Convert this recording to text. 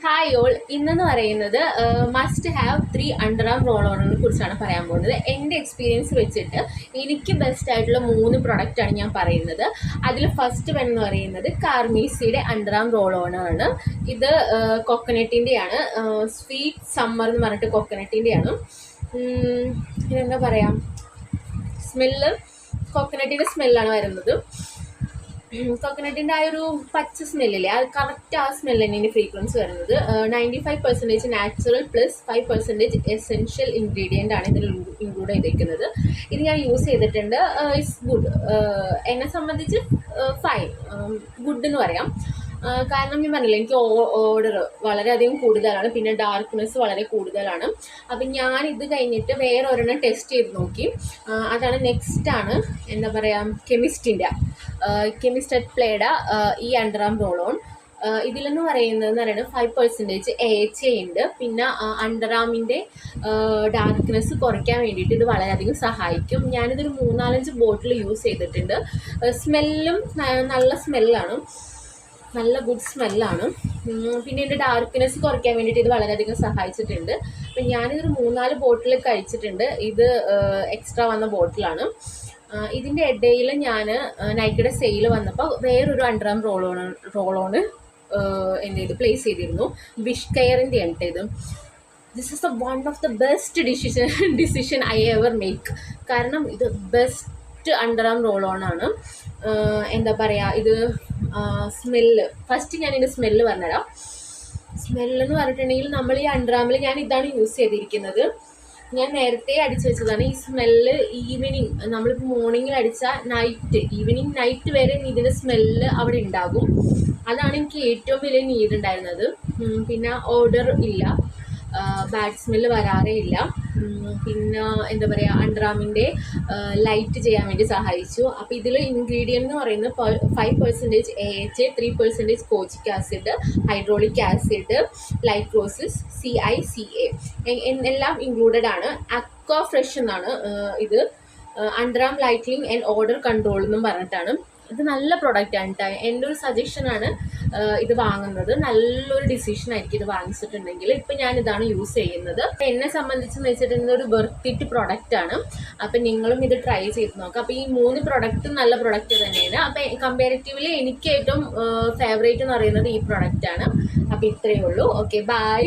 Hi all, ഇന്നെന്ന് പറയുന്നത് must have 3 underarm roll ഓണിനെ കുറിച്ചാണ് പറയാൻ പോകുന്നത്. എൻ്റെ എക്സ്പീരിയൻസ് വെച്ചിട്ട് എനിക്ക് ബെസ്റ്റ് ആയിട്ടുള്ള 3 പ്രൊഡക്റ്റാണ് ഞാൻ പറയുന്നത്. അതിൽ ഫസ്റ്റ് വൺ എന്ന് പറയുന്നത് കാർമീസിയുടെ അണ്ടർ ആം റോൾ ഓണാണ്. ഇത് കൊക്കനട്ടിൻ്റെയാണ്, സ്വീറ്റ് സമ്മർ എന്ന് പറഞ്ഞിട്ട് കൊക്കനട്ടിൻ്റെയാണ്. ഇതെന്താ പറയുക, സ്മെല്ല് കൊക്കനട്ടിൻ്റെ സ്മെല്ലാണ് വരുന്നത്. കോക്കനട്ടിൻ്റെ ആ ഒരു പച്ച സ്മെല്ലില്ലേ, അത് കറക്റ്റ് ആ സ്മെല്ല് തന്നെയാണ് ഫ്രീക്വൻസി വരുന്നത്. 95% നാച്ചുറൽ പ്ലസ് 5% എസെൻഷ്യൽ ഇൻഗ്രീഡിയൻ്റ് ആണ് ഇതിൽ ഇൻക്ലൂഡ് ചെയ്തിരിക്കുന്നത്. ഇത് ഞാൻ യൂസ് ചെയ്തിട്ടുണ്ട്. It's good. എന്നെ സംബന്ധിച്ച് ഫൈൻ, ഗുഡ് എന്ന് പറയാം. കാരണം ഞാൻ പറഞ്ഞില്ല, എനിക്ക് ഓർഡർ വളരെയധികം കൂടുതലാണ്, പിന്നെ ഡാർക്ക്നെസ് വളരെ കൂടുതലാണ്. അപ്പം ഞാൻ ഇത് കഴിഞ്ഞിട്ട് വേറെ ഒരെണ്ണം ടെസ്റ്റ് ചെയ്ത് നോക്കി. അതാണ് നെക്സ്റ്റാണ് എന്താ പറയുക, കെമിസ്റ്റ് പ്ലേയുടെ ഈ അണ്ടർ ആം റോൾ ഓൺ. ഇതിലെന്ന് പറയുന്നത് 5% AHA ഉണ്ട്. പിന്നെ അണ്ടർ ആമിൻ്റെ ഡാർക്ക്നെസ് കുറയ്ക്കാൻ വേണ്ടിയിട്ട് ഇത് വളരെയധികം സഹായിക്കും. ഞാനിതൊരു 3-4 ബോട്ടിൽ യൂസ് ചെയ്തിട്ടുണ്ട്. സ്മെല്ലും നല്ല സ്മെല്ലാണ്, നല്ല ഗുഡ് സ്മെല്ലാണ്. പിന്നെ എൻ്റെ ഡാർക്ക്നെസ് കുറയ്ക്കാൻ വേണ്ടിയിട്ട് ഇത് വളരെയധികം സഹായിച്ചിട്ടുണ്ട്. അപ്പം ഞാനിതൊരു 3-4 ബോട്ടിൽ കഴിച്ചിട്ടുണ്ട്. ഇത് എക്സ്ട്രാ വന്ന ബോട്ടിലാണ്. ഇതിൻ്റെ ഇടയിൽ ഞാൻ നൈക്കിയുടെ സെയിൽ വന്നപ്പോൾ വേറൊരു അണ്ടർ ആം റോൾ ഓൺ എന്ത് ചെയ്തു, പ്ലേസ് ചെയ്തിരുന്നു. വിഷ് കെയറിൻ്റെ ആണ് ഇത്. This is one of the best decision I ever make. കാരണം ഇത് best under arm roll on ആണ്. എന്താ പറയുക, ഇത് സ്മെല്ല് ഫസ്റ്റ് ഞാനിതിൻ്റെ സ്മെല്ല് പറഞ്ഞുതരാം. സ്മെല്ലെന്ന് പറഞ്ഞിട്ടുണ്ടെങ്കിൽ നമ്മൾ ഈ അണ്ടർ ആമിൽ ഞാൻ ഇതാണ് യൂസ് ചെയ്തിരിക്കുന്നത്. ഞാൻ നേരത്തെ അടിച്ചു വെച്ചതാണ്. ഈ സ്മെല്ല് ഈവനിങ്, നമ്മളിപ്പോൾ മോർണിംഗിൽ അടിച്ചാൽ നൈറ്റ് വരെ ഇതിൻ്റെ സ്മെല്ല് അവിടെ ഉണ്ടാകും. അതാണ് എനിക്ക് ഏറ്റവും വലിയ നീഡ് ഉണ്ടായിരുന്നത്. പിന്നെ ഓർഡർ ഇല്ല, ബാഡ് സ്മെല്ല് വരാറേ ഇല്ല. പിന്നെ എന്താ പറയുക, അണ്ടർ ആമിൻ്റെ ലൈറ്റ് ചെയ്യാൻ വേണ്ടി സഹായിച്ചു. അപ്പോൾ ഇതിൽ ഇൻഗ്രീഡിയൻ്റ് എന്ന് പറയുന്നത് 5% AHA, 3% kojic acid, hydraulic acid, ലൈക്രോസിസ്, CICA എല്ലാം ഇൻക്ലൂഡഡ് ആണ്. അക്വാ ഫ്രഷ് എന്നാണ് ഇത്. Underarm lightening and odour control എന്നും പറഞ്ഞിട്ടാണ്. ഇത് നല്ല പ്രൊഡക്റ്റാണ് കേട്ടോ. എൻ്റെ ഒരു സജഷനാണ് ഇത് വാങ്ങുന്നത്. നല്ലൊരു ഡിസിഷൻ ആയിരിക്കും ഇത് വാങ്ങിച്ചിട്ടുണ്ടെങ്കിൽ. ഇപ്പം ഞാനിതാണ് യൂസ് ചെയ്യുന്നത്. എന്നെ സംബന്ധിച്ചെന്ന് വെച്ചിട്ടുണ്ടെങ്കിൽ ഒരു വെർത്തിറ്റ് പ്രൊഡക്റ്റാണ്. അപ്പം നിങ്ങളും ഇത് ട്രൈ ചെയ്ത് നോക്കാം. അപ്പോൾ ഈ 3 പ്രൊഡക്റ്റും നല്ല പ്രൊഡക്റ്റ് തന്നെയാണ്. അപ്പം കമ്പാരിറ്റീവ്ലി എനിക്ക് ഏറ്റവും ഫേവറേറ്റ് എന്ന് പറയുന്നത് ഈ പ്രൊഡക്റ്റാണ്. അപ്പോൾ ഇത്രയേ ഉള്ളൂ. Okay, by.